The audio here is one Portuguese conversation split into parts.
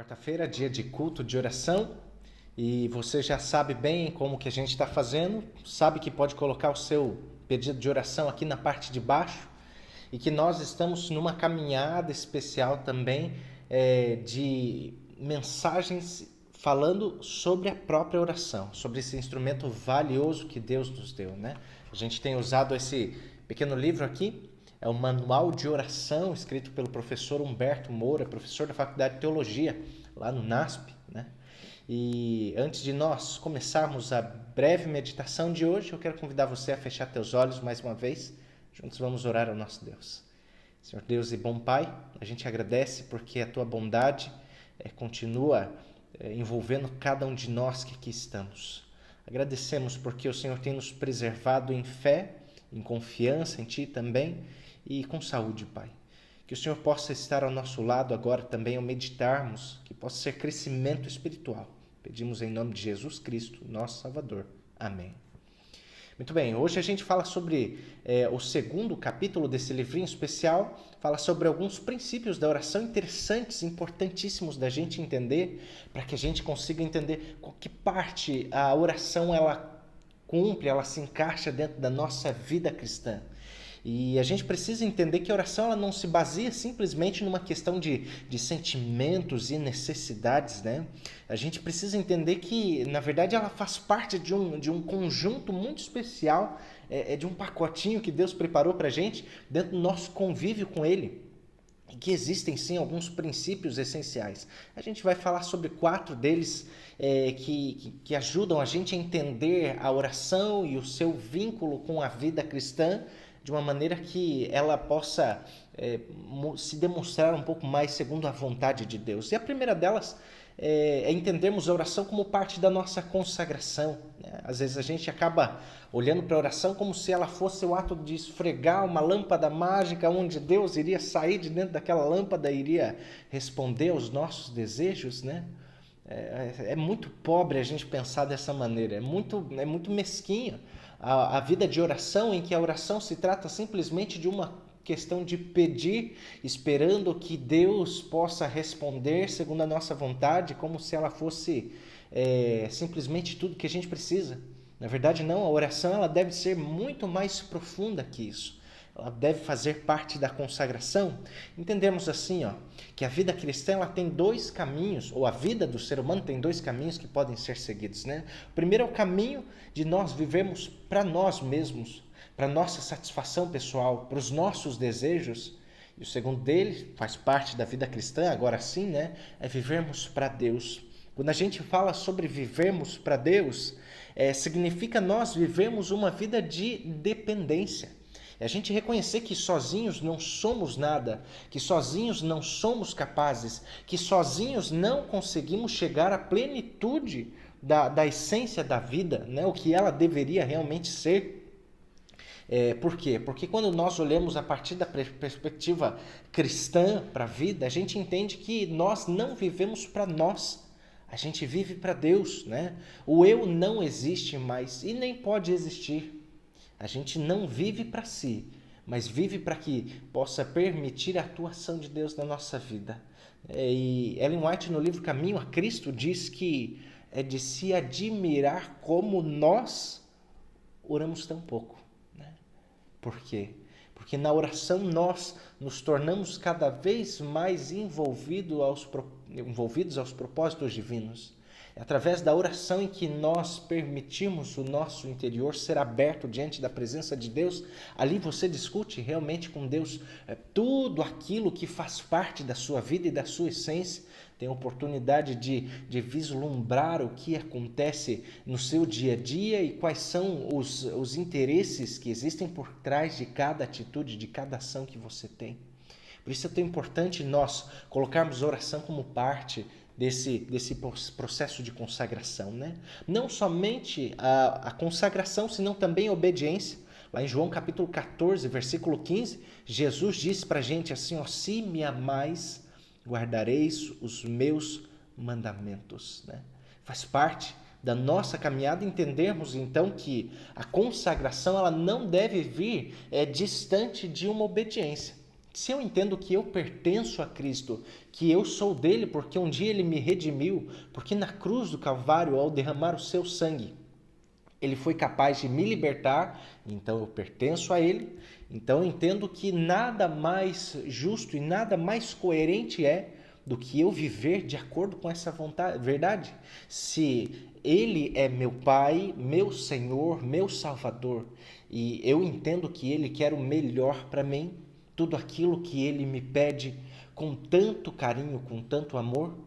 Quarta-feira, dia de culto, de oração, e você já sabe bem como que a gente está fazendo, sabe que pode colocar o seu pedido de oração aqui na parte de baixo, e que nós estamos numa caminhada especial também de mensagens falando sobre a própria oração, sobre esse instrumento valioso que Deus nos deu, né? A gente tem usado esse pequeno livro aqui, é o Manual de Oração, escrito pelo professor Humberto Moura, professor da Faculdade de Teologia, lá no NASP, né? E antes de nós começarmos a breve meditação de hoje, eu quero convidar você a fechar teus olhos mais uma vez. Juntos vamos orar ao nosso Deus. Senhor Deus e bom Pai, a gente agradece porque a Tua bondade continua envolvendo cada um de nós que aqui estamos. Agradecemos porque o Senhor tem nos preservado em fé, em confiança em Ti também e com saúde, Pai. Que o Senhor possa estar ao nosso lado agora também ao meditarmos, que possa ser crescimento espiritual. Pedimos em nome de Jesus Cristo, nosso Salvador. Amém. Muito bem, hoje a gente fala sobre o segundo capítulo desse livrinho especial, fala sobre alguns princípios da oração interessantes, importantíssimos da gente entender, para que a gente consiga entender qual que parte a oração ela cumpre, ela se encaixa dentro da nossa vida cristã. E a gente precisa entender que a oração ela não se baseia simplesmente numa questão de sentimentos e necessidades, né? A gente precisa entender que, na verdade, ela faz parte de um conjunto muito especial, de um pacotinho que Deus preparou para a gente dentro do nosso convívio com Ele. E que existem, sim, alguns princípios essenciais. A gente vai falar sobre 4 deles que ajudam a gente a entender a oração e o seu vínculo com a vida cristã, de uma maneira que ela possa se demonstrar um pouco mais segundo a vontade de Deus. E a primeira delas é entendermos a oração como parte da nossa consagração, né? Às vezes a gente acaba olhando para a oração como se ela fosse o ato de esfregar uma lâmpada mágica onde Deus iria sair de dentro daquela lâmpada e iria responder aos nossos desejos, né? É muito pobre a gente pensar dessa maneira, é muito mesquinho a vida de oração, em que a oração se trata simplesmente de uma questão de pedir, esperando que Deus possa responder segundo a nossa vontade, como se ela fosse simplesmente tudo que a gente precisa. Na verdade, não, a oração ela deve ser muito mais profunda que isso. Ela deve fazer parte da consagração. Entendemos assim, que a vida cristã ela tem 2 caminhos, ou a vida do ser humano tem 2 caminhos que podem ser seguidos, né? O primeiro é o caminho de nós vivermos para nós mesmos, para nossa satisfação pessoal, para os nossos desejos. E o segundo dele, faz parte da vida cristã, agora sim, né? É vivermos para Deus. Quando a gente fala sobre vivermos para Deus, significa nós vivermos uma vida de dependência. É a gente reconhecer que sozinhos não somos nada, que sozinhos não somos capazes, que sozinhos não conseguimos chegar à plenitude da essência da vida, né? O que ela deveria realmente ser. Por quê? Porque quando nós olhamos a partir da perspectiva cristã para a vida, a gente entende que nós não vivemos para nós, a gente vive para Deus, né? O eu não existe mais e nem pode existir. A gente não vive para si, mas vive para que possa permitir a atuação de Deus na nossa vida. E Ellen White, no livro Caminho a Cristo, diz que é de se admirar como nós oramos tão pouco, né? Por quê? Porque na oração nós nos tornamos cada vez mais envolvidos aos propósitos divinos. É através da oração em que nós permitimos o nosso interior ser aberto diante da presença de Deus. Ali você discute realmente com Deus tudo aquilo que faz parte da sua vida e da sua essência. Tem a oportunidade de vislumbrar o que acontece no seu dia a dia e quais são os interesses que existem por trás de cada atitude, de cada ação que você tem. Por isso é tão importante nós colocarmos a oração como parte desse processo de consagração, né? Não somente a consagração, senão também a obediência. Lá em João capítulo 14, versículo 15, Jesus disse para a gente assim, se me amais, guardareis os meus mandamentos, né? Faz parte da nossa caminhada entendermos então que a consagração ela não deve vir distante de uma obediência. Se eu entendo que eu pertenço a Cristo, que eu sou dele porque um dia ele me redimiu, porque na cruz do Calvário, ao derramar o seu sangue, ele foi capaz de me libertar, então eu pertenço a ele. Então eu entendo que nada mais justo e nada mais coerente é do que eu viver de acordo com essa verdade. Se ele é meu Pai, meu Senhor, meu Salvador, e eu entendo que ele quer o melhor para mim, tudo aquilo que ele me pede com tanto carinho, com tanto amor,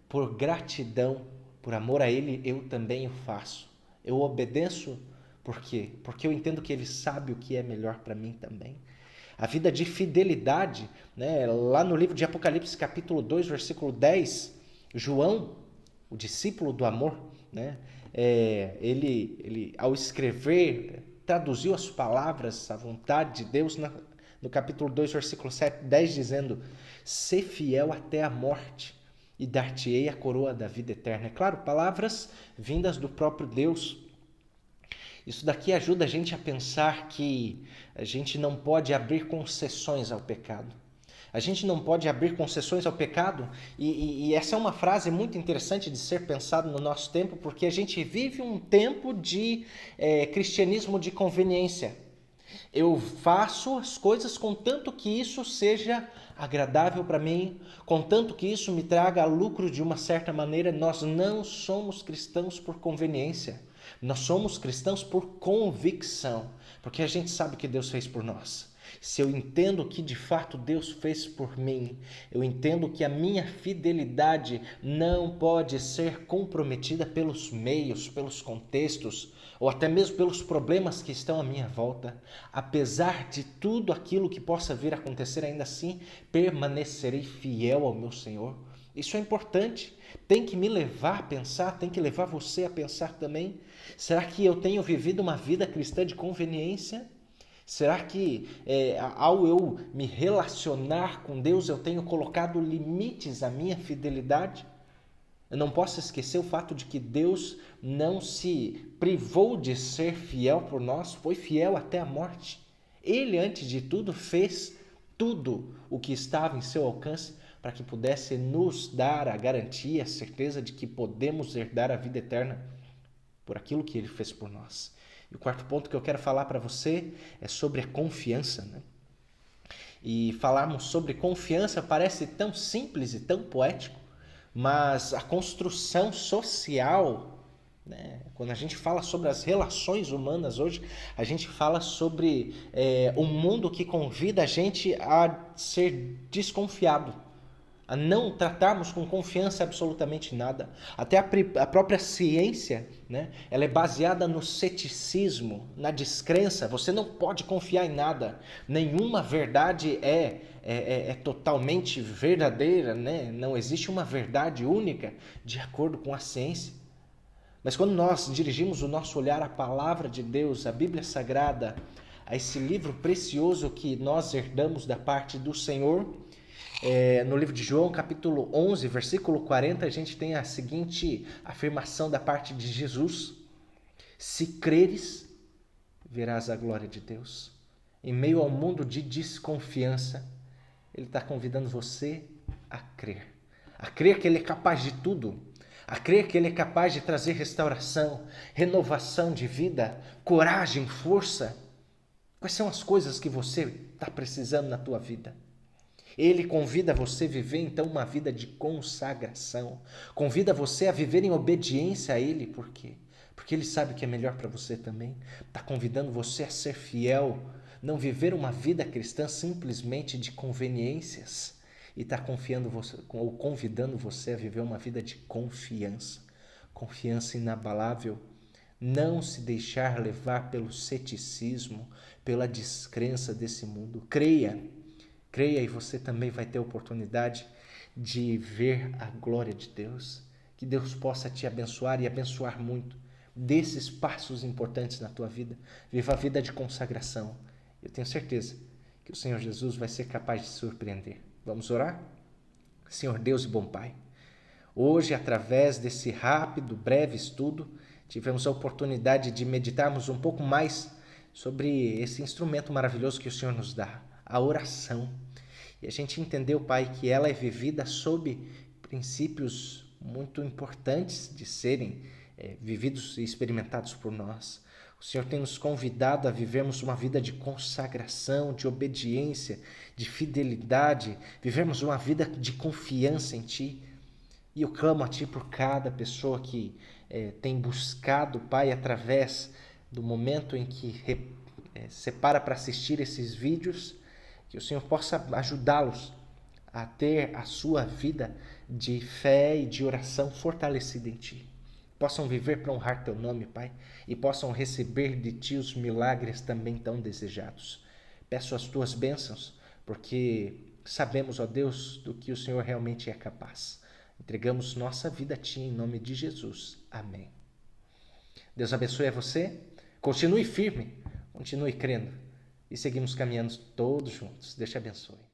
por gratidão, por amor a ele, eu também o faço. Eu obedeço por quê? Porque eu entendo que ele sabe o que é melhor para mim também. A vida de fidelidade, né? Lá no livro de Apocalipse, capítulo 2, versículo 10, João, o discípulo do amor, né? Ele, ao escrever, traduziu as palavras, a vontade de Deus no capítulo 2, versículo 7, 10, dizendo: "Sê fiel até a morte, e dar-te-ei a coroa da vida eterna." É claro, palavras vindas do próprio Deus. Isso daqui ajuda a gente a pensar que a gente não pode abrir concessões ao pecado. A gente não pode abrir concessões ao pecado, e essa é uma frase muito interessante de ser pensada no nosso tempo, porque a gente vive um tempo de cristianismo de conveniência. Eu faço as coisas contanto que isso seja agradável para mim, contanto que isso me traga lucro de uma certa maneira. Nós não somos cristãos por conveniência. Nós somos cristãos por convicção, porque a gente sabe o que Deus fez por nós. Se eu entendo o que de fato Deus fez por mim, eu entendo que a minha fidelidade não pode ser comprometida pelos meios, pelos contextos, ou até mesmo pelos problemas que estão à minha volta. Apesar de tudo aquilo que possa vir a acontecer, ainda assim permanecerei fiel ao meu Senhor. Isso é importante, tem que me levar a pensar, tem que levar você a pensar também. Será que eu tenho vivido uma vida cristã de conveniência? Será que ao eu me relacionar com Deus eu tenho colocado limites à minha fidelidade? Eu não posso esquecer o fato de que Deus não se privou de ser fiel por nós, foi fiel até a morte. Ele, antes de tudo, fez tudo o que estava em seu alcance para que pudesse nos dar a garantia, a certeza de que podemos herdar a vida eterna por aquilo que ele fez por nós. E o quarto ponto que eu quero falar para você é sobre a confiança, né? E falarmos sobre confiança parece tão simples e tão poético, mas a construção social, né? Quando a gente fala sobre as relações humanas hoje, a gente fala sobre um mundo que convida a gente a ser desconfiado, a não tratarmos com confiança absolutamente nada. Até a própria ciência, né? Ela é baseada no ceticismo, na descrença. Você não pode confiar em nada. Nenhuma verdade é totalmente verdadeira, né? Não existe uma verdade única de acordo com a ciência. Mas quando nós dirigimos o nosso olhar à palavra de Deus, à Bíblia Sagrada, a esse livro precioso que nós herdamos da parte do Senhor, no livro de João, capítulo 11, versículo 40, a gente tem a seguinte afirmação da parte de Jesus: "Se creres, verás a glória de Deus." Em meio ao mundo de desconfiança, Ele está convidando você a crer que Ele é capaz de tudo, a crer que Ele é capaz de trazer restauração, renovação de vida, coragem, força. Quais são as coisas que você está precisando na tua vida? Ele convida você a viver então uma vida de consagração, convida você a viver em obediência a Ele. Por quê? Porque Ele sabe o que é melhor para você também. Está convidando você a ser fiel, não viver uma vida cristã simplesmente de conveniências, e está convidando você a viver uma vida de confiança, confiança inabalável. Não se deixar levar pelo ceticismo, pela descrença desse mundo. Creia e você também vai ter a oportunidade de ver a glória de Deus. Que Deus possa te abençoar e abençoar muito. Dê esses passos importantes na tua vida. Viva a vida de consagração. Eu tenho certeza que o Senhor Jesus vai ser capaz de surpreender. Vamos orar? Senhor Deus e bom Pai, hoje, através desse rápido, breve estudo, tivemos a oportunidade de meditarmos um pouco mais sobre esse instrumento maravilhoso que o Senhor nos dá, a oração. E a gente entendeu, Pai, que ela é vivida sob princípios muito importantes de serem vividos e experimentados por nós. O Senhor tem nos convidado a vivermos uma vida de consagração, de obediência, de fidelidade, vivermos uma vida de confiança em Ti. E eu clamo a Ti por cada pessoa que tem buscado, Pai, através do momento em que separa para assistir esses vídeos, que o Senhor possa ajudá-los a ter a sua vida de fé e de oração fortalecida em Ti. Possam viver para honrar Teu nome, Pai, e possam receber de Ti os milagres também tão desejados. Peço as Tuas bênçãos, porque sabemos, ó Deus, do que o Senhor realmente é capaz. Entregamos nossa vida a Ti em nome de Jesus. Amém. Deus abençoe a você. Continue firme, continue crendo e seguimos caminhando todos juntos. Deus te abençoe.